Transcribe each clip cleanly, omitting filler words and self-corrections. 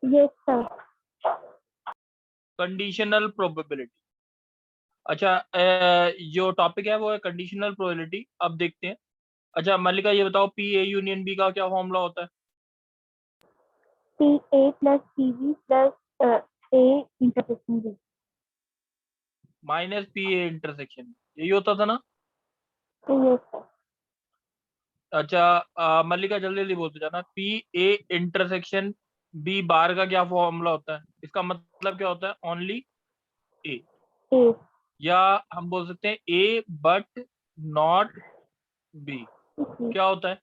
Yes sir. Conditional probability. अच्छा, जो topic है वो है कंडीशनल प्रोबेबिलिटी। अब देखते हैं। अच्छा मल्लिका, ये बताओ पी ए यूनियन बी का क्या फॉर्मूला होता है? P A plus P B plus A intersection B. Minus P A intersection, यही होता था ना? Yes sir. अच्छा मल्लिका जल्दी जल्दी बोलते जाना। P A intersection B bar का क्या फॉर्मूला होता है? इसका मतलब क्या होता है? ओनली ए, ए। या हम बोल सकते हैं ए बट नॉट बी। क्या होता है?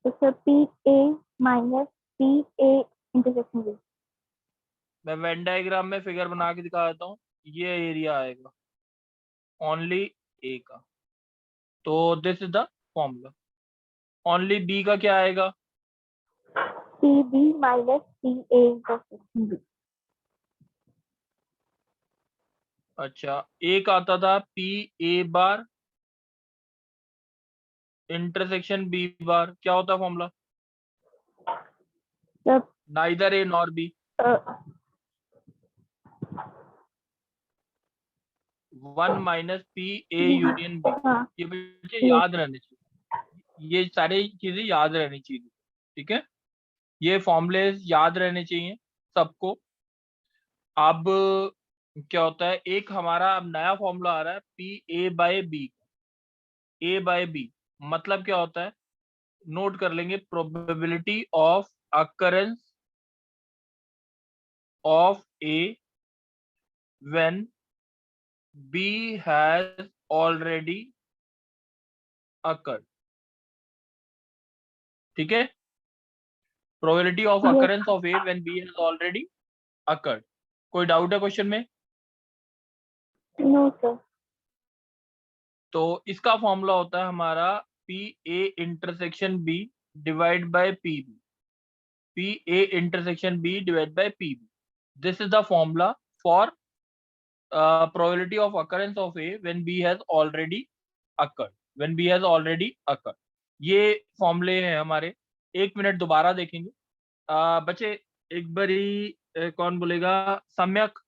तो sir P A minus P A intersection B. मैं वेन डायग्राम में फिगर बना के दिखा देता हूँ। ये एरिया आएगा ओनली ए का, तो this is the formula. Only B का क्या आएगा? P B minus P A intersection B. अच्छा, एक आता था P A bar intersection B bar, क्या होता है फॉर्मूला? तब neither A nor B. One minus P A union B. हाँ। ये बच्चे याद रहने चाहिए, ये सारी चीजें याद रहनी चाहिए। ठीक है, ये फॉर्मूले याद रहने चाहिए सबको। अब क्या होता है, एक हमारा अब नया फॉर्मूला आ रहा है P A by B. A by B मतलब क्या होता है? नोट कर लेंगे। Probability of occurrence of A when B has already occurred. ठीक है, probability of occurrence of A when B has already occurred. कोई डाउट है क्वेश्चन में? No sir. तो इसका फॉर्मूला होता है हमारा P A intersection B divide by P B. P A intersection B divide by P B, this is the formula for probability of occurrence of A when B has already occurred, when B has already occurred। ये फॉर्मूले हैं हमारे। एक minute दोबारा देखेंगे। बच्चे एक बारी कौन बोलेगा? सम्यक।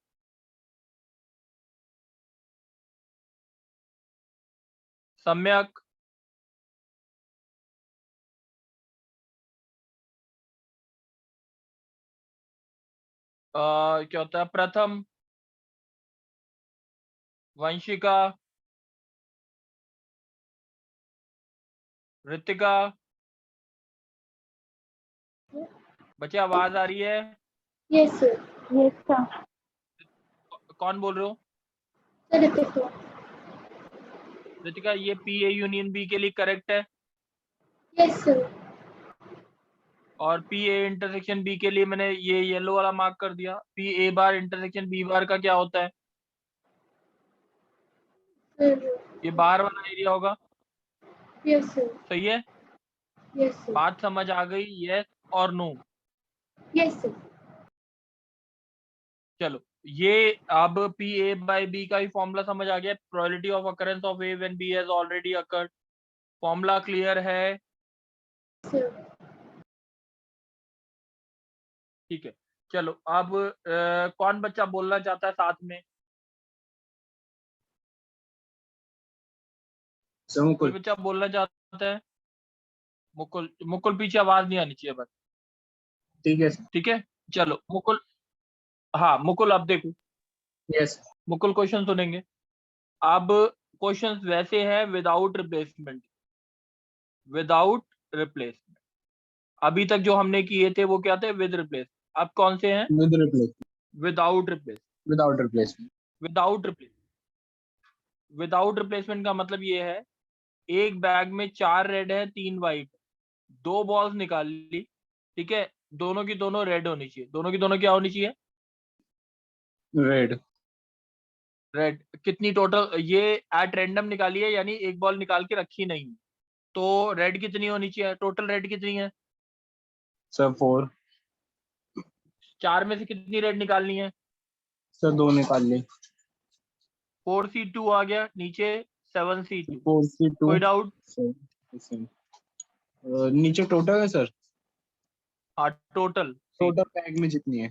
सम्यक क्या होता है? प्रथम, वंशिका, ऋतिका। बच्चे आवाज आ रही है? Yes sir. Yes sir. कौन बोल रहे हो? सर ऋतिका। ऋतिका, ये पी ए यूनियन बी के लिए करेक्ट है, यस सर। और पी ए इंटरसेक्शन बी के लिए मैंने ये येलो वाला मार्क कर दिया। P A bar intersection B bar का क्या होता है? ये बाहर वाला एरिया होगा। Yes sir. सही है? Yes sir. बात समझ आ गई? यस और नो? Yes sir. चलो, ये अब पी ए बाय बी का ही फॉर्मूला समझ आ गया। Probability of occurrence of A when B has already occurred. Formula clear है? ठीक है, चलो अब कौन बच्चा बोलना चाहता है साथ में? कोई बच्चा बोलना चाहता है? मुकुल, मुकुल पीछे आवाज नहीं आनी चाहिए बस। ठीक है। ठीक है, चलो मुकुल। हाँ मुकुल, अब देखो। यस। मुकुल क्वेश्चन सुनेंगे। अब क्वेश्चंस वैसे हैं विदाउट रिप्लेसमेंट। विदाउट रिप्लेसमेंट अभी तक जो हमने किए थे वो क्या थे? With replace. अब कौन से हैं? With replace. Without replace. Without replacement. Without replace. Without replacement का मतलब ये है, एक बैग में 4 रेड है 3 वाइट, 2 बॉल्स निकाल ली। ठीक है, दोनों की दोनों रेड होनी चाहिए। दोनों की दोनों क्या होनी चाहिए? रेड। रेड। कितनी टोटल? ये एट रैंडम निकाली है, यानी एक बॉल निकाल के रखी नहीं, तो रेड कितनी होनी चाहिए? टोटल रेड कितनी है? सर 4। 4 में से कितनी रेड निकालनी है? सर 2 निकाल ली। 4C2 आ गया नीचे, 7C2। 4C2। कोई डाउट? नीचे टोटल है सर। हाँ टोटल टोटल पैक में जितनी है।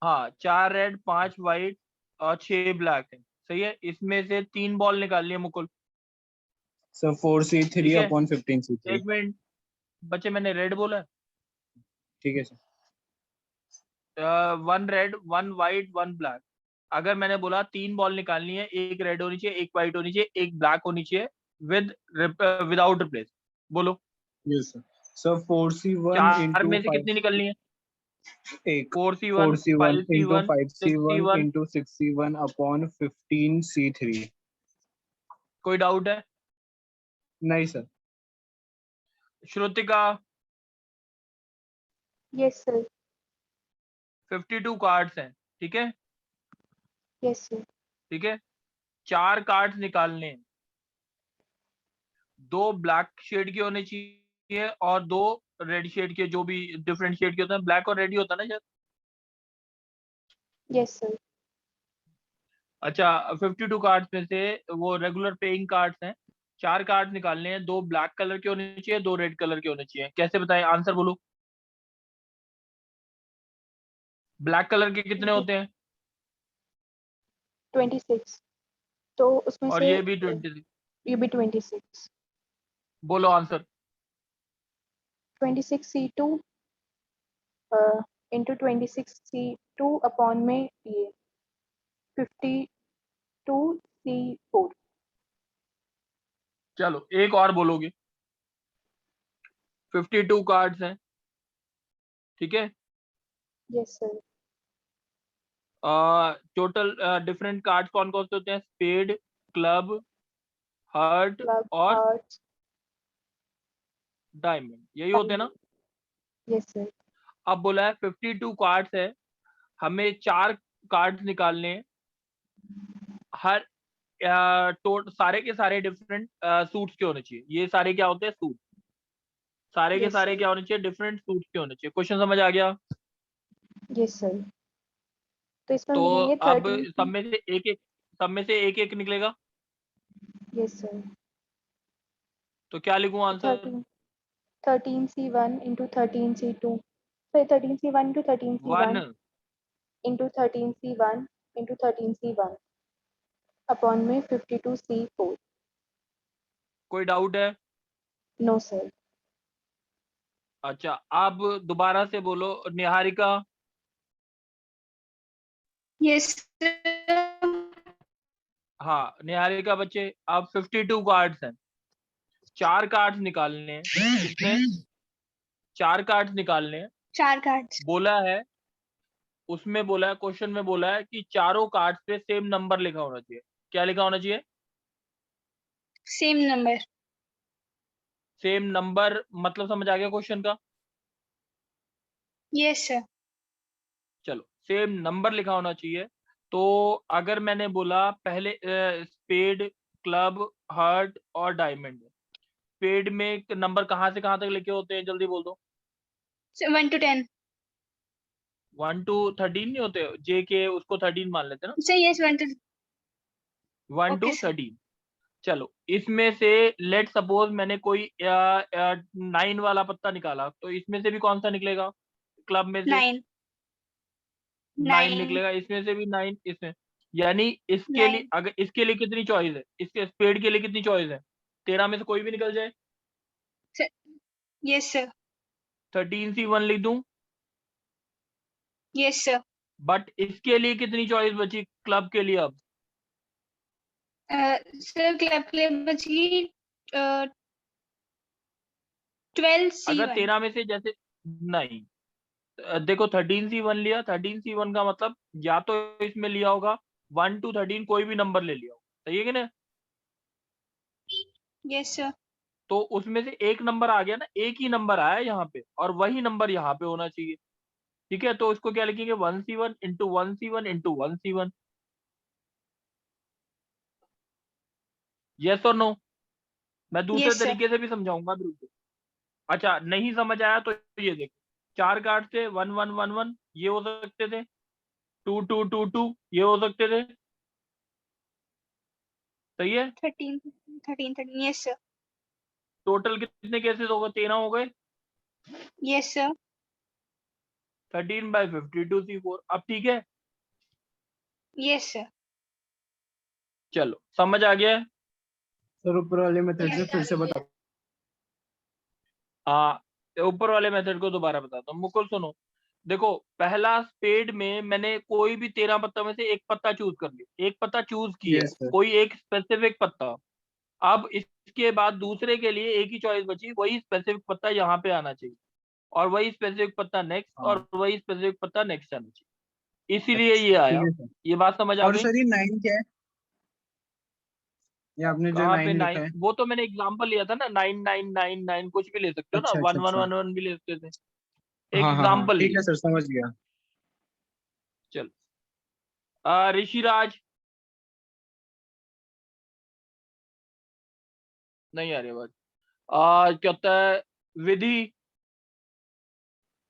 हाँ 4 रेड 5 वाइट और 6 ब्लैक है, सही है। इसमें से 3 बॉल निकालनी है मुकुल, सर 4C3 ठीक है। Upon 15C3। एक मिनट बच्चे, मैंने रेड बोला, ठीक है सर। 1 red 1 white 1 black. अगर मैंने बोला 3 बॉल निकालनी है, एक रेड होनी चाहिए, एक वाइट होनी चाहिए, एक ब्लैक होनी चाहिए विद विदाउट रिप्लेस, बोलो यस सर। सर 4C1 चार इंटू में से कितनी निकलनी है? 1, 4C1 4C1 into 5C1 5C1 6C1। Into 6C1 upon 15C3। कोई डाउट है? नहीं sir. Shrutika, Yes, sir. 52 cards हैं, ठीक है, Yes, sir. ठीक है। 4 कार्ड्स निकालने हैं, 2 ब्लैक शेड के होने चाहिए और 2 रेड शेड के, जो भी डिफरेंट शेड के होते हैं, ब्लैक और रेड ही होता है ना शायद। Yes, sir. अच्छा 52 कार्ड्स में से वो रेगुलर पेइंग कार्ड्स हैं, 4 कार्ड निकालने हैं, 2 ब्लैक कलर के होने चाहिए, 2 रेड कलर के होने चाहिए। कैसे बताएं, आंसर बोलो। ब्लैक कलर के कितने होते हैं? 26. तो उसमें और से ये भी 20। ये भी 26. बोलो answer. 26C2 into 26C2 upon में ये 52C4. चलो एक और बोलोगे। 52 कार्ड्स हैं, ठीक है। Yes, sir. Total different cards कौन कौन से होते हैं? स्पेड, क्लब, हार्ट Club, और hearts, डायमंड, यही होते हैं ना। yes, sir. अब बोला है 52 कार्ड्स है, हमें 4 कार्ड्स निकालने हैं, हर सारे के सारे डिफरेंट सूट्स के होने चाहिए। ये सारे क्या होते हैं? सूट। सारे के Yes, सारे sir. क्या होने चाहिए? डिफरेंट सूट्स के होने चाहिए। क्वेश्चन समझ आ गया? Yes, sir. तो इसमें हम तो लिखेंगे अब 13. सब में से एक एक निकलेगा, Yes, sir. तो क्या लिखूं answer? 13C1 into 13C2. So 13C1 into 13C1 1। into 13C1 into 13C1 upon में 52C4. कोई डाउट है? No, sir. अच्छा अब दोबारा से बोलो निहारिका। Yes, sir. हाँ निहारिका बच्चे, अब 52 कार्ड्स हैं, 4 कार्ड्स निकालने हैं। कितने? 4 कार्ड्स निकालने हैं। 4 cards. बोला है, उसमें बोला है, क्वेश्चन में बोला है कि चारों कार्ड्स पे सेम नंबर लिखा होना चाहिए। क्या लिखा होना चाहिए? Same number. सेम नंबर, मतलब समझ आ गया क्वेश्चन का? Yes, sir. चलो सेम नंबर लिखा होना चाहिए। तो अगर मैंने बोला पहले स्पेड, क्लब, हार्ट और डायमंड, स्पेड में नंबर कहाँ से कहाँ तक लिखे होते हैं? जल्दी बोल दो। So 1 to 10. 1 to 13 नहीं होते? जे के उसको 13 मान लेते हैं ना। Sir, yes, 1 to 1 to Okay, sir. 13। चलो इसमें से लेट सपोज मैंने कोई 9 वाला पत्ता निकाला, तो इसमें से भी कौन सा निकलेगा? क्लब में से 9. 9 9. निकलेगा, इसमें से भी 9, इसमें, यानी इसके लिए, 9. अगर इसके लिए कितनी चॉइस है? इसके स्पेड के लिए कितनी चॉइस है? 13 में से कोई भी निकल जाए। Yes, sir. 13C1 लिख दूं, Yes, sir. बट इसके लिए कितनी चॉइस बची क्लब के लिए? अब Sir, club के लिए बची 12C1. अगर 13 में से जैसे, नहीं, देखो 13C1 लिया, 13C1 का मतलब या तो इसमें लिया होगा 1 to 13 कोई भी नंबर ले लिया होगा, सही है कि नहीं? Yes, sir. तो उसमें से एक नंबर आ गया ना, एक ही नंबर आया यहाँ पे, और वही नंबर यहाँ पे होना चाहिए, ठीक है। तो इसको क्या लिखेंगे? 1C1 into 1C1 into 1C1। Yes और नो? मैं दूसरे Yes, sir. तरीके से भी समझाऊंगा, बिल्कुल। अच्छा नहीं समझ आया तो ये देखो, 4 कार्ड थे, 1 1 1 1 ये हो सकते थे, 2 2 2 2 ये हो सकते थे, सही है। 13. 13. Yes, sir. टोटल कितने केसेस हो गए? 13 हो गए। Yes, sir. 13/52 C4। अब ठीक है, Yes, sir. चलो समझ आ गया है। सर ऊपर वाले मेथड से फिर से बता। हाँ, ऊपर वाले मेथड को दोबारा बताता हूँ। मुकुल सुनो, देखो पहला स्पेड में मैंने कोई भी 13 पत्ता में से एक पत्ता चूज कर लिया, एक पत्ता चूज किया, यस सर। कोई एक स्पेसिफिक पत्ता। अब इसके बाद दूसरे के लिए एक ही चॉइस बची, वही स्पेसिफिक पत्ता यहाँ पे आना चाहिए, और वही स्पेसिफिक पत्ता नेक्स्ट, हाँ। और वही स्पेसिफिक पत्ता नेक्स्ट आना चाहिए, इसीलिए अच्छा, ये आया। ठीक है सर। ये बात समझ आ और गई? सर ये 9 क्या है? ये आपने जो कहाँ पे 9 लिखा 9? है। वो तो मैंने एग्जांपल लिया था ना, 9999, कुछ भी ले सकते हो ना, अच्छा अच्छा अच्छा। 1111 भी ले सकते थे, एक हाँ हाँ हाँ, एग्जांपल ठीक है लिया। सर, समझ गया। चलो ऋषिराज, नहीं आ रही आवाज। क्या होता है विधि?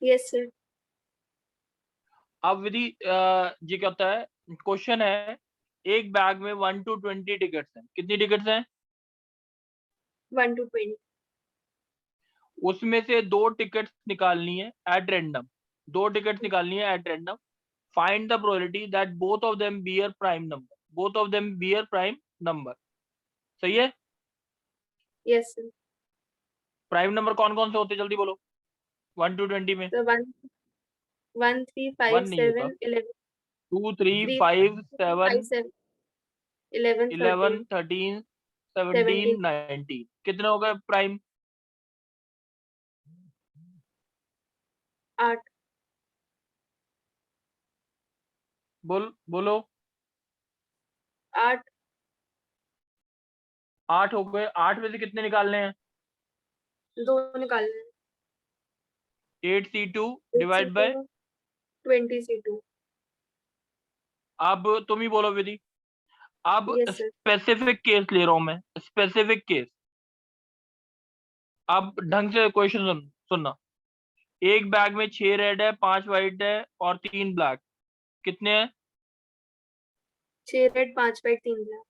Yes, sir. अब विधि जी क्या होता है, क्वेश्चन है, एक बैग में 1 to 20 टिकट्स हैं। कितनी टिकट्स हैं? 1 to 20. उसमें से 2 टिकट्स निकालनी है एट रैंडम, 2 टिकट्स निकालनी है at random. Find the probability that both of them bear prime number, both of them bear prime number. सही है? Yes, sir. प्राइम नंबर कौन कौन से होते हैं, जल्दी बोलो, 1 to 20 में। So 1, 3, 5, 1 नहीं होता, 7, 11, 2 3 3, 5 7 5, 7, 11, 11 13, 13 17 17, 19, कितने हो गए प्राइम? 8, बोलो। 8, 8 हो गए। 8 में से कितने निकालने हैं? 2 निकालने हैं। 8C2 8 divide by, C2, 20 C2. अब तुम ही बोलो विधि। अब Yes, sir. स्पेसिफिक केस ले रहा हूं मैं, स्पेसिफिक केस। अब ढंग से क्वेश्चन सुनना। एक बैग में 6 रेड है, 5 व्हाइट है और 3 ब्लैक, कितने हैं? 6 रेड, 5 वाइट, 3 ब्लैक.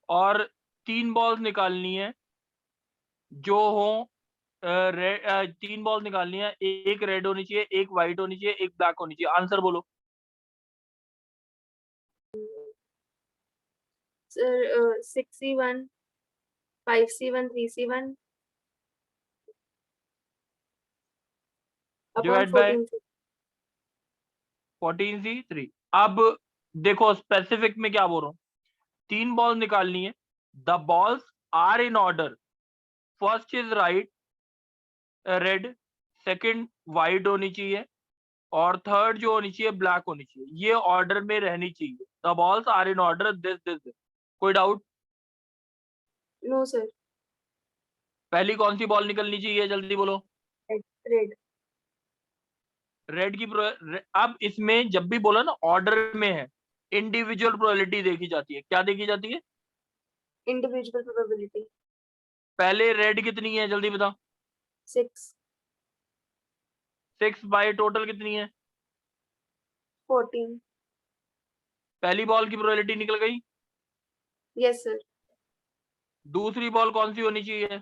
और 3 बॉल्स निकालनी है जो हो, 3 बॉल्स निकालनी है, एक रेड होनी चाहिए, एक व्हाइट होनी चाहिए, एक ब्लैक होनी चाहिए। आंसर बोलो। Sir, 6C1, 5C1, 3C1 upon divide by 14C. 14C3। अब देखो स्पेसिफिक में क्या बोल रहा हूँ, 3 बॉल निकालनी है, the balls are in order, first is right red, second white होनी चाहिए, और थर्ड जो होनी चाहिए ब्लैक होनी चाहिए। ये ऑर्डर में रहनी चाहिए। The balls are in order this this this. कोई डाउट? No, sir. पहली कौन सी बॉल निकलनी चाहिए, जल्दी बोलो। Red. रेड की अब इसमें जब भी बोला ना ऑर्डर में है, इंडिविजुअल प्रोबेबिलिटी देखी जाती है। क्या देखी जाती है? Individual probability. पहले रेड कितनी है, जल्दी बताओ। 6, 6 बाय टोटल कितनी है? 14. पहली बॉल की प्रोबेबिलिटी निकल गई। Yes, sir. दूसरी बॉल कौन सी होनी चाहिए?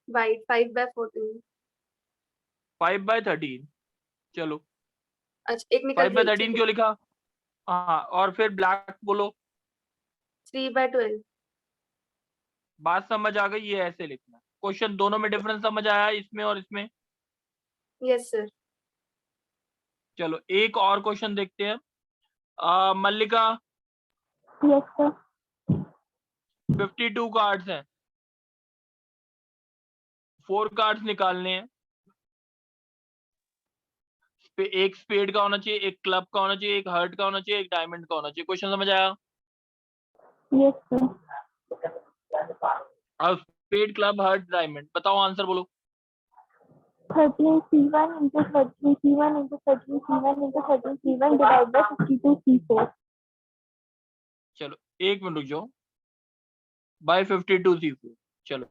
White, 5/14. 5/13। चलो अच्छा, एक निकल 5/13 गई. क्यों लिखा? हाँ, और फिर ब्लैक बोलो। 3/12. बात समझ आ गई? ये ऐसे लिखना। क्वेश्चन दोनों में डिफरेंस समझ आया, इसमें और इसमें? Yes, sir. चलो एक और क्वेश्चन देखते हैं। मल्लिका, Yes, sir. 52 कार्ड्स हैं, 4 कार्ड्स निकालने हैं। एक स्पेड का होना चाहिए, एक क्लब का होना चाहिए, एक हार्ट का होना चाहिए, एक डायमंड का होना चाहिए। क्वेश्चन समझ आया? Yes, sir. अब स्पेड, क्लब, हार्ट, डायमंड, बताओ आंसर बोलो। 13C1 into 13C1 into 13C1 into 13C1 divided by 52C4. चलो एक मिनट रुक जाओ। Bye 52C4। चलो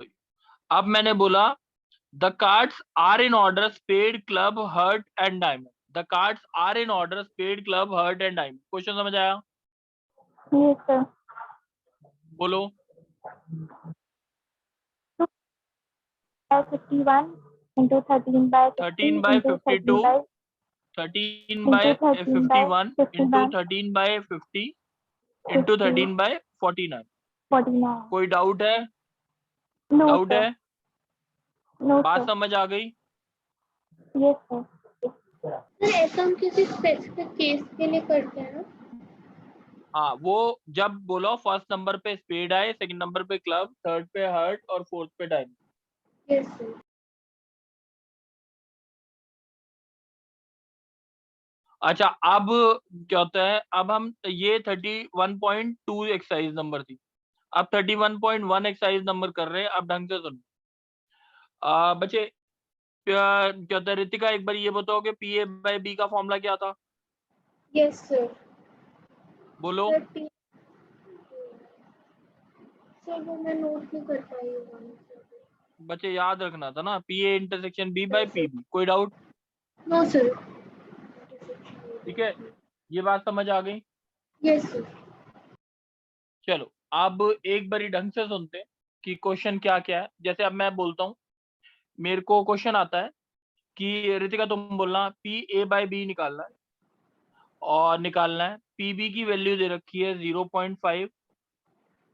अब मैंने बोला the cards are in order spade, club, heart and diamond. The cards are in order spade, club, heart and diamond. Question समझ आया? Yes, sir. बोलो। 51 into 13 by 50 into 13 13/52 by 13 Into by 13 by 51 into 51 13 by 50 into 50 13 by 49. 49. कोई doubt है? No, doubt sir. है? No, बात sir. समझ आ गई? Yes, sir. सर ऐसा हम किसी स्पेसिफिक केस के लिए करते हैं ना? हाँ, वो जब बोलो फर्स्ट नंबर पे स्पेड आए, सेकंड नंबर पे क्लब, थर्ड पे हार्ट और फोर्थ पे डायमंड। Yes sir. अच्छा, अब क्या होता है, अब हम ये 31.2 एक्सरसाइज नंबर थी, अब 31.1 एक्सरसाइज नंबर कर रहे हैं। अब ढंग से सुनो बच्चे, क्या होता है, रितिका एक बार ये बताओ कि पी ए बाई बी का फॉर्मूला क्या था? Yes sir. बोलो। सर वो मैं नोट नहीं कर पाई हूँ। बच्चे याद रखना था ना, P A intersection B by P B. कोई डाउट? No sir. ठीक है, ये बात समझ आ गई? Yes sir. चलो अब एक बारी ढंग से सुनते हैं कि क्वेश्चन क्या क्या है। जैसे अब मैं बोलता हूँ, मेरे को क्वेश्चन आता है कि रितिका तुम बोलना पी ए बाई बी निकालना है, और निकालना है पी बी की वैल्यू दे रखी है 0.5,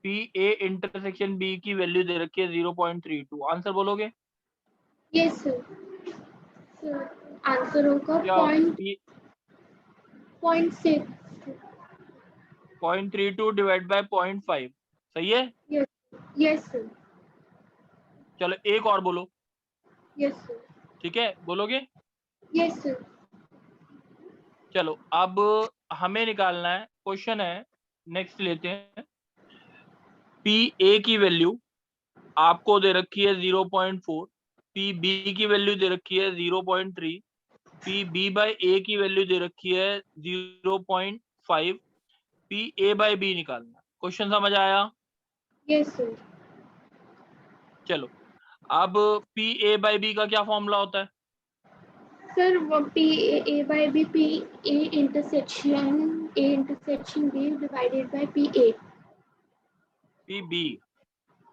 पी ए इंटरसेक्शन बी की वैल्यू दे रखी है 0.32। आंसर बोलोगे? Yes sir. सर आंसर होगा क्या? 0.6। 0.32 डिवाइड बाय 0.5, सही है? Yes sir. चलो एक और बोलो। Yes sir. ठीक है, बोलोगे? Yes sir. चलो अब हमें निकालना है, क्वेश्चन है, नेक्स्ट लेते हैं। पी ए की वैल्यू आपको दे रखी है 0.4, पी बी की वैल्यू दे रखी है 0.3, पी बी बाई ए की वैल्यू दे रखी है 0.5, पी ए बाई बी निकालना। क्वेश्चन समझ आया? Yes sir. चलो अब पी ए बाई बी का क्या फॉर्मूला होता है? सर वो P A by B P A intersection B divided by P A. P B.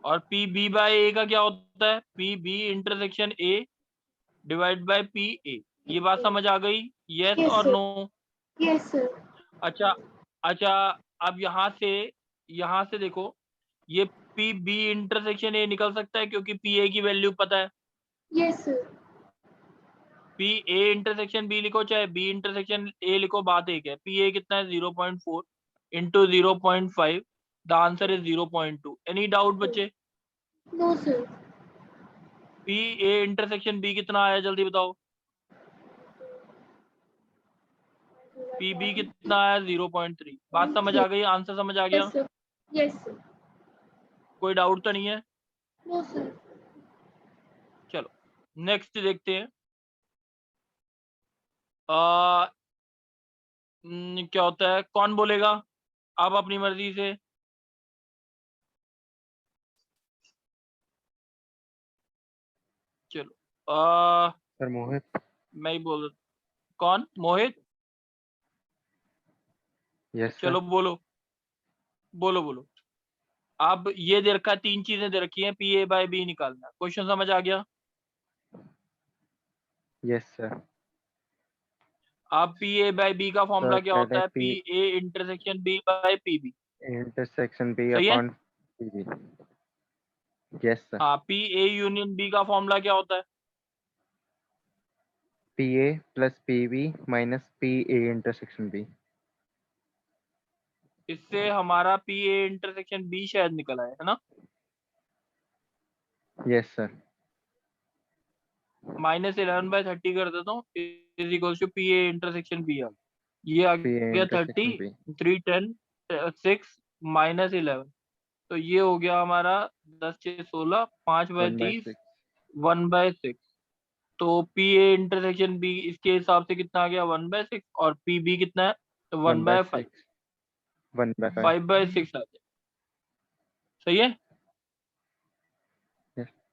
और पी बी बाई ए का क्या होता है? P B intersection A divide by P A. ये बात समझ आ गई? यस Yes, और sir. नो? Yes sir. अच्छा अच्छा, अब यहाँ से देखो, ये पी बी इंटरसेक्शन ए निकल सकता है क्योंकि पी ए की वैल्यू पता है। Yes sir. P A intersection B लिखो चाहे बी इंटरसेक्शन ए लिखो, बात एक है। पी ए कितना है? 0.4 into 0.5, the answer is 0.2। Any doubt बच्चे? No sir. P A intersection B कितना आया, जल्दी बताओ। पी बी कितना आया? 0.3। बात समझ आ गई? आंसर समझ आ गया? Yes sir. Yes sir. कोई डाउट तो नहीं है? No sir. चलो नेक्स्ट देखते हैं। आ, क्या होता है, कौन बोलेगा? आप अपनी मर्जी से। चलो सर मोहित। मैं ही बोल, कौन? मोहित? Yes sir. चलो बोलो बोलो बोलो। अब ये दे रखा है, तीन चीजें दे रखी हैं, पी ए बाई बी निकालना। क्वेश्चन समझ आ गया? Yes sir. अब पी ए बाई बी का फॉर्मूला क्या होता है? P P A intersection B by P B. Intersection B सही है? Upon P B. Yes sir. हाँ, पी ए यूनियन बी का फॉर्मूला क्या होता है? P A plus P B minus P A intersection B. इससे हमारा पी ए इंटरसेक्शन बी शायद निकला है ना? Yes sir. -11/30 कर देता हूँ, is equal to P A intersection B. ये आ पी ए गया 30, इंटरसेक्शन बी 3, 10, 6 -11, तो ये हो गया हमारा 10, 6, 16, 5/30, 1/6। 1/6। तो पी ए इंटरसेक्शन बी इसके हिसाब से कितना आ गया? 1/6। और पी बी कितना है? 1/5। 1/5। 5/6 आ गया। सही है?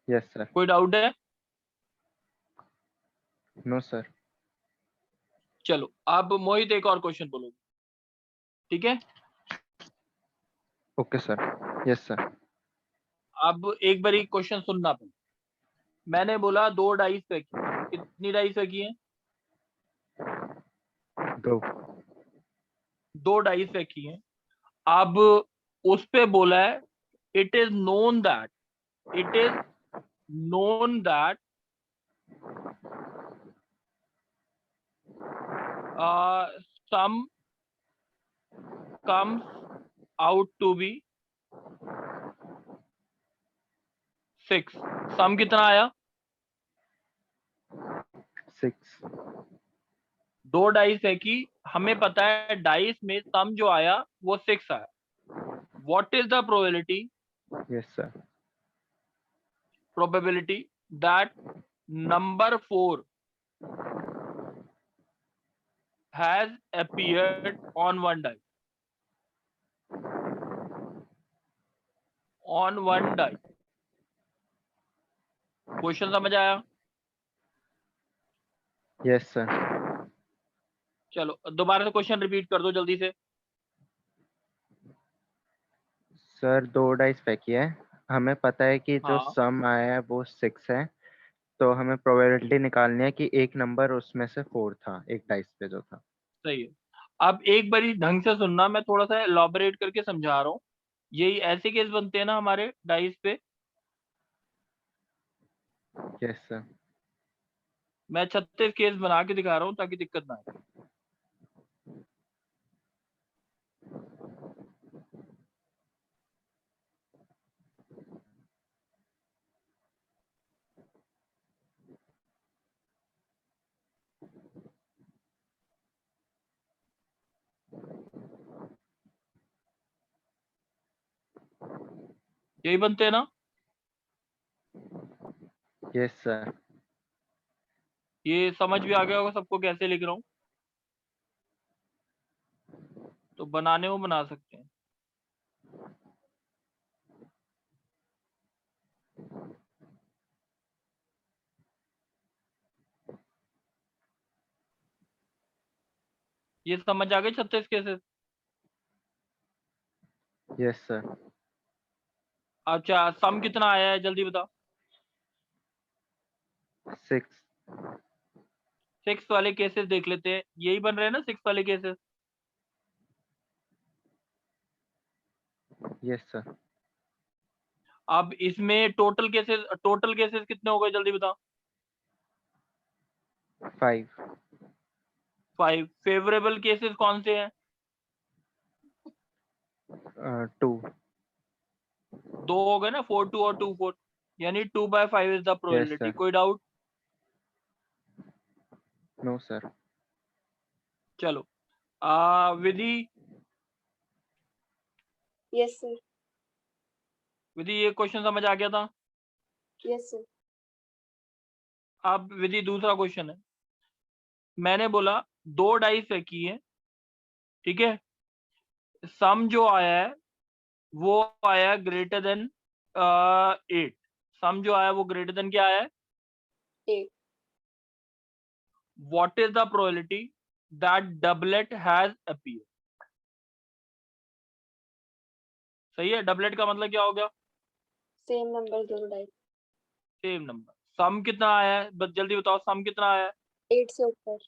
Yes sir. कोई डाउट है? No sir. चलो अब मोहित एक और क्वेश्चन बोलो, ठीक है? Okay sir. Yes sir. अब एक बारी क्वेश्चन सुनना पड़ेगा। मैंने बोला 2 डाइस फेंकी, कितनी डाइस फेंकी है? 2 2 डाइस फेंकी हैं। अब उस पे बोला है it is known that sum comes out to be 6। Sum कितना आया? 6 2 डाइस है कि हमें पता है डाइस में सम जो आया वो 6 आया। What is the yes sir probability that number 4 has appeared on one die? Question समझ आया? yes sir चलो दोबारा से क्वेश्चन रिपीट कर दो जल्दी से। सर 2 डाइस फेंकी है, हमें पता है कि जो हाँ सम आया है वो 6 है, तो हमें प्रोबेबिलिटी निकालनी है कि एक नंबर उसमें से 4 था, एक डाइस पे जो था। सही है। अब एक बारी ढंग से सुनना, मैं थोड़ा सा एलॉबरेट करके समझा रहा हूँ। यही ऐसे केस बनते हैं ना हमारे डाइस पे। yes sir मैं 36 केस बना के दिखा रहा हूँ ताकि दिक्कत ना आए। यही बनते हैं ना? yes sir ये समझ भी आ गया होगा सबको कैसे लिख रहा हूँ, तो बनाने वो बना सकते हैं। ये समझ आ गए 36 केसेस? yes sir अच्छा सम कितना आया है जल्दी बताओ। 6 6 वाले केसेस देख लेते हैं। यही बन रहे हैं ना 6 वाले केसेस? yes sir अब इसमें टोटल केसेस कितने हो गए जल्दी बताओ। 5 5। फेवरेबल केसेस कौन से हैं? 2 2 हो गए ना, 4 2 और 2 4, यानी 2/5 is the yes probability. sir कोई डाउट? no sir चलो विधि यस सर। ये क्वेश्चन समझ आ गया था? Yes sir. अब विधि दूसरा क्वेश्चन है। मैंने बोला 2 डाइस फेंकी है, ठीक है, सम जो आया है वो आया ग्रेटर देन 8। सम जो आया वो ग्रेटर देन क्या आया है? 8। What is the probability that doublet has appear? सही है। डबलेट का मतलब क्या हो गया? सेम नंबर दोनों डाइस। Same number. सम कितना आया है बस जल्दी बताओ, सम कितना आया है? 8 से ऊपर।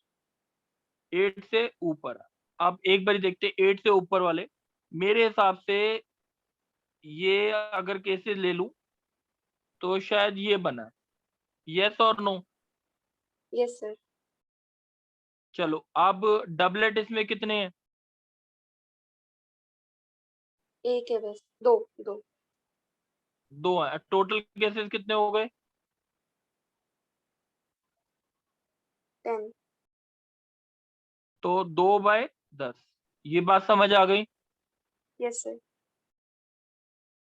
8 से ऊपर। अब एक बारी देखते हैं 8 से ऊपर वाले। मेरे हिसाब से ये अगर केसेस ले लूं तो शायद ये बना है। यस और नो? Yes sir. चलो अब डबलेट इसमें कितने हैं? एक है बस। दो दो। 2 हैं। टोटल केसेस कितने हो गए? 10। तो 2/10। ये बात समझ आ गई? Yes sir.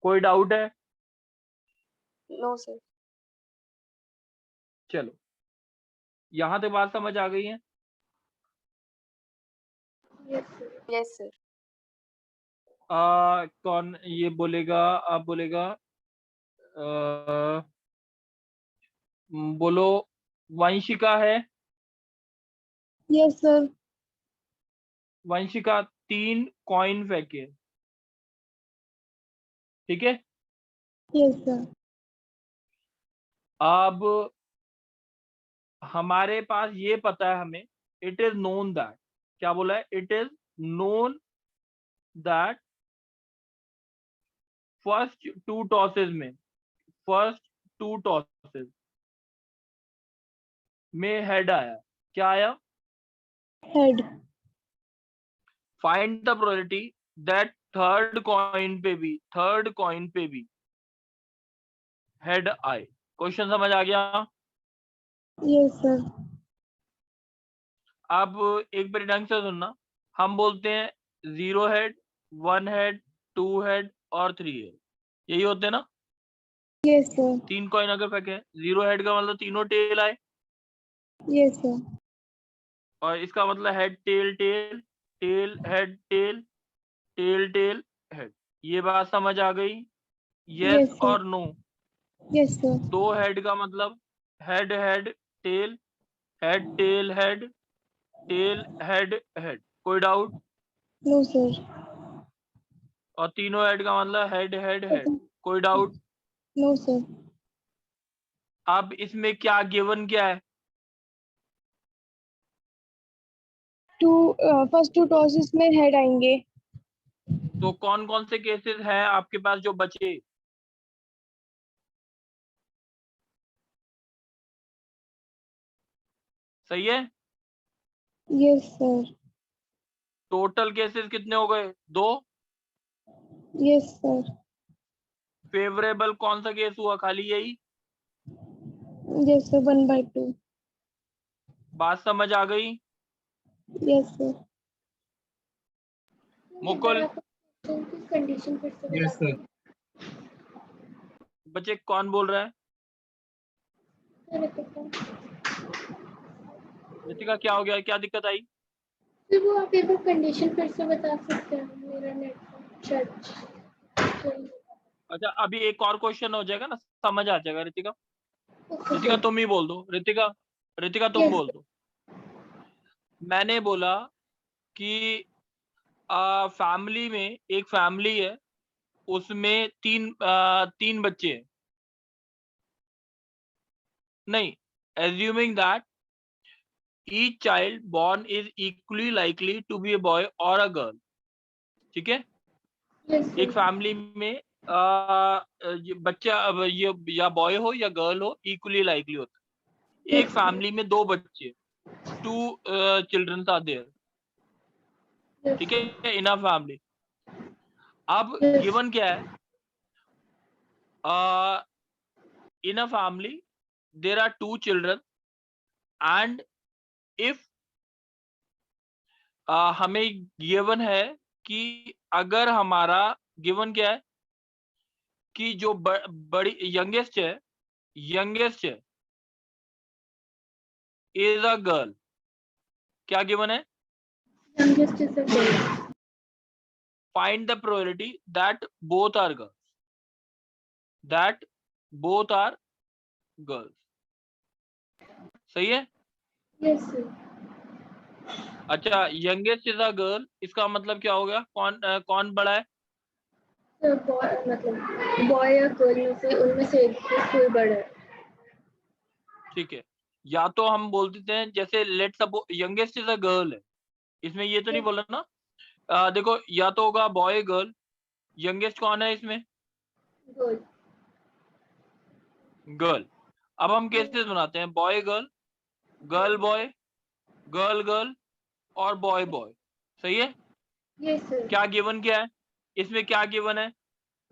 कोई डाउट है? No sir. चलो यहां तक बात समझ आ गई है? Yes sir. Yes sir. कौन ये बोलेगा? आप बोलेगा बोलो। वंशिका है? Yes sir. वंशिका 3 कॉइन फेंके, ठीक है। Yes sir. अब हमारे पास ये पता है हमें, इट इज नोन दैट क्या बोला है? It is known that first two tosses में हेड आया। क्या आया? Head. Find the probability that third coin पे भी हेड आए। क्वेश्चन समझ आ गया? Yes sir. अब एक बार ढंग से सुनना। हम बोलते हैं 0 हेड, 1 हेड, 2 हेड और 3 हेड, यही होते हैं ना? Yes sir. 3 कॉइन अगर फेंके, 0 हेड का मतलब तीनों टेल आए, यस सर। और इसका मतलब head tail tail tail head tail tail tail head. ये बात समझ आ गई? Yes, yes sir. और नो? Yes sir. 2 हेड का मतलब head head tail head tail head tail head head. कोई डाउट? No sir. और तीनों हेड का मतलब हेड हेड हेड। कोई डाउट? No sir. अब इसमें क्या गिवन क्या है? फर्स्ट टू टॉसेस में हेड आएंगे। तो कौन कौन से केसेस हैं आपके पास जो बचे? सही है? Yes sir. टोटल केसेस कितने हो गए? 2। Yes sir. फेवरेबल कौन सा केस हुआ? खाली यही। Yes sir, 1/2। बात समझ आ गई? Yes sir. मुकुल, कंडीशन फिर से यस बता सर। बच्चे कौन बोल रहा है? दो। रितिका, क्या हो गया? क्या दिक्कत आई? फिर वो आप एक बार कंडीशन फिर से बता सकते हैं? मेरा नेट अच्छा, अभी एक और क्वेश्चन हो जाएगा ना, समझ आ जाएगा। रितिका, रितिका ओके। तुम ही बोल दो। रितिका, रितिका तुम Yes. बोल दो। मैंने बोला कि फैमिली में, एक फैमिली है, उसमें तीन बच्चे हैं। नहीं, assuming that each child born is equally likely to be a boy or a girl. ठीक है? Yes, एक sir. फैमिली में ये बच्चा, अब ये या बॉय हो या गर्ल हो, इक्वली लाइकली होता है। एक Yes, फैमिली में 2 बच्चे, 2 चिल्ड्रन आर देयर। yes, ठीक है? In a family. अब yes, गिवन क्या है? In a family there are 2 children, and if हमें गिवन है कि अगर हमारा गिवन क्या है कि जो बड़ी यंगेस्ट है इज अ गर्ल। क्या गिवन है? youngest is a girl. Find the probability that both are girls. सही है? Yes, sir. अच्छा, यंगेस्ट इज अ गर्ल, इसका मतलब क्या हो गया? कौन बड़ा है? So, boy, मतलब boy या girl में से उनमें से एक कोई बड़ा है। ठीक है, या तो हम बोल देते हैं, जैसे let suppose youngest is a girl है, इसमें ये तो नहीं बोला ना। देखो, या तो होगा बॉय गर्ल। यंगेस्ट कौन है इसमें? Girl. गर्ल। अब हम केसेस बनाते हैं, boy girl, girl boy, girl girl और बॉय बॉय। सही है? Yes, sir. क्या गिवन क्या है इसमें? क्या गिवन है?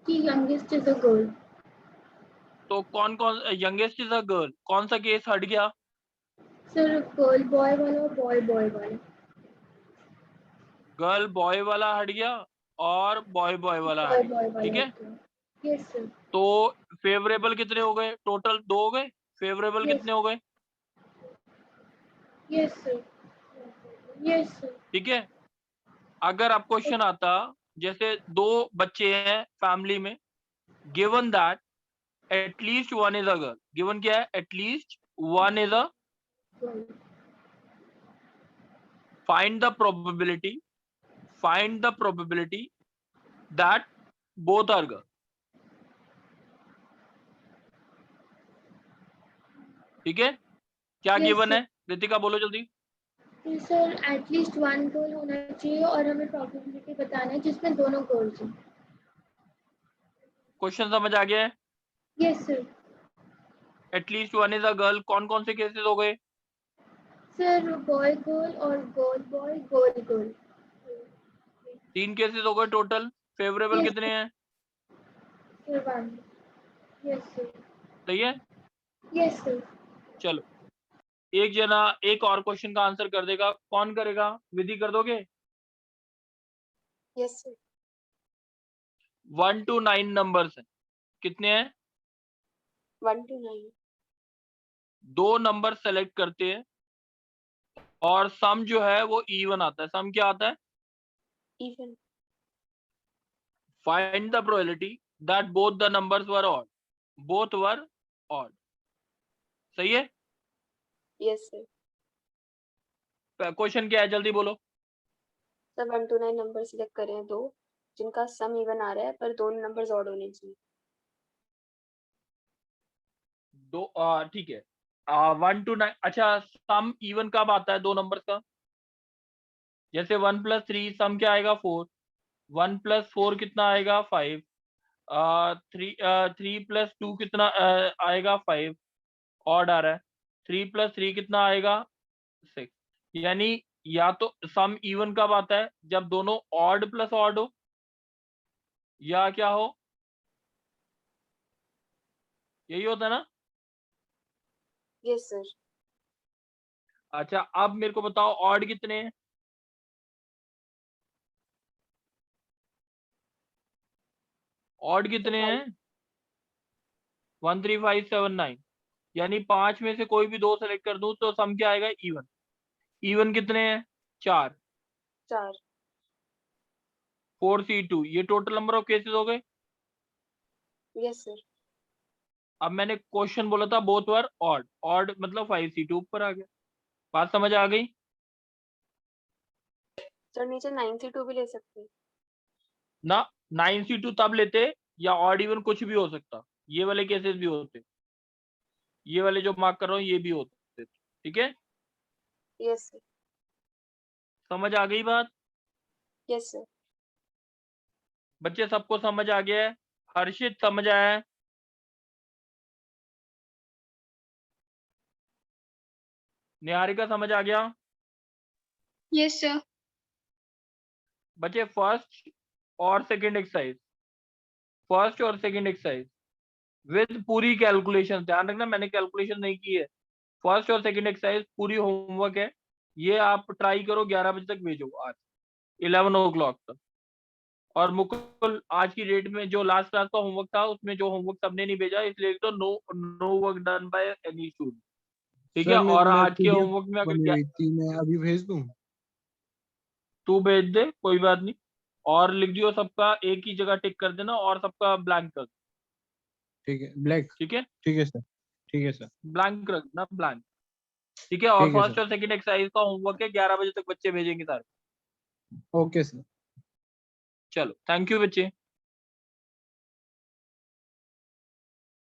कि youngest is a girl. तो कौन कौन यंगेस्ट इज अ गर्ल, कौन सा केस हट गया? Sir, girl boy वाला और boy boy वाला। गर्ल बॉय वाला हट गया और बॉय बॉय वाला boy हट boy गया। वाला ठीक है? होता है। Yes, sir. तो फेवरेबल कितने हो गए? टोटल 2 हो गए। Favourable Yes. कितने हो गए? Yes, sir. Yes, sir. ठीक है? अगर आप क्वेश्चन आता, जैसे 2 बच्चे हैं फैमिली में, given that at least 1 is a गर्ल। गिवन क्या है? At least 1 is a. Girl. Find the probability that both are girl. ठीक है? क्या Yes, गिवन sir. है? रितिका बोलो जल्दी। सर एटलीस्ट वन गोल होना चाहिए और हमें प्रोबेबिलिटी बताना है जिसमें दोनों गोल्स हैं। क्वेश्चन समझ आ गया है? Yes sir. At least one is a girl, कौन कौन से केसेस हो गए? सर बॉय गोल और गर्ल बॉय गोल गोल। 3 केसेस हो गए टोटल। Favourable Yes. कितने हैं? Sir one. Yes sir. सही है। Yes sir. चलो एक जना एक और क्वेश्चन का आंसर कर देगा, कौन करेगा? विधि कर दोगे? Yes, sir. 1 to 9 नंबर्स हैं, कितने हैं? 1 to 9. 2 नंबर सेलेक्ट करते हैं और सम जो है वो इवन आता है। सम क्या आता है? Even. Find the probability that both the numbers were odd. Both were odd. सही है। Yes, sir. क्वेश्चन क्या है, जल्दी बोलो। सर 1 to 9 नंबर सिलेक्ट करें दो जिनका सम इवन आ रहा है पर दोनों नंबर्स ऑड होने चाहिए। दो ठीक है। 1 to 9। अच्छा सम इवन कब आता है दो नंबर्स का? जैसे 1 + 3 सम क्या आएगा? 4। 1 + 4 कितना आएगा? 5। 3 + 2 कितना आएगा? 5। ऑड आ रहा है। 3 + 3 कितना आएगा? 6। यानी या तो सम इवन कब आता है? जब दोनों ऑड प्लस ऑड हो, या क्या हो? यही होता है ना? Yes sir. अच्छा अब मेरे को बताओ ऑड कितने हैं? ऑड कितने हैं? 1 3 5 7 9। यानी 5 में से कोई भी 2 सेलेक्ट कर दूं तो सम क्या आएगा? इवन। इवन कितने हैं? 4। 4। 4C2 ये टोटल नंबर ऑफ केसेस हो गए। Yes sir. अब मैंने क्वेश्चन बोला था बोथ वर ऑड। ऑड मतलब 5C2 ऊपर आ गया। बात समझ आ गई? सर नीचे 9C2 भी ले सकते हैं। ना 9C2 तब लेते या ऑड इवन कुछ भी हो सकता। ये वाले केसेस भी होते, ये वाले जो मार्क कर रहा हूँ ये भी होते। ठीक है, यस सर। समझ आ गई बात? Yes sir. बच्चे सबको समझ आ गया है? हर्षित समझ आया है? निहारिका समझ आ गया? Yes, sir. बच्चे फर्स्ट और सेकंड एक्सरसाइज, फर्स्ट और सेकंड एक्सरसाइज विद पूरी कैलकुलेशन। ध्यान रखना मैंने कैलकुलेशन नहीं की है। फर्स्ट और सेकंड एक्सरसाइज पूरी होमवर्क है। ये आप ट्राई करो 11 बजे तक भेजो, आज 11 o'clock तक। और मुकुल आज की डेट में जो लास्ट क्लास का होमवर्क था उसमें जो होमवर्क सबने नहीं भेजा इसलिए तो no work done by any student. ठीक है। सर और मैं आज के PDF होमवर्क में बनी अगर हुई थी, मैं अभी भेज दूं? तू भेज दे कोई बात नहीं, और लिख दियो सबका एक ही जगह टिक कर देना और सबका ब्लैंक कर दो। ठीक है, ब्लैक। ठीक है, ठीक है सर। ठीक है सर। ब्लैंक रख देना, ब्लैंक। ठीक है। और ठीक है फर्स्ट सर। और सेकंड एक्सरसाइज का होमवर्क है 11 बजे तक बच्चे भेजेंगे सारे। Okay sir. चलो थैंक यू बच्चे।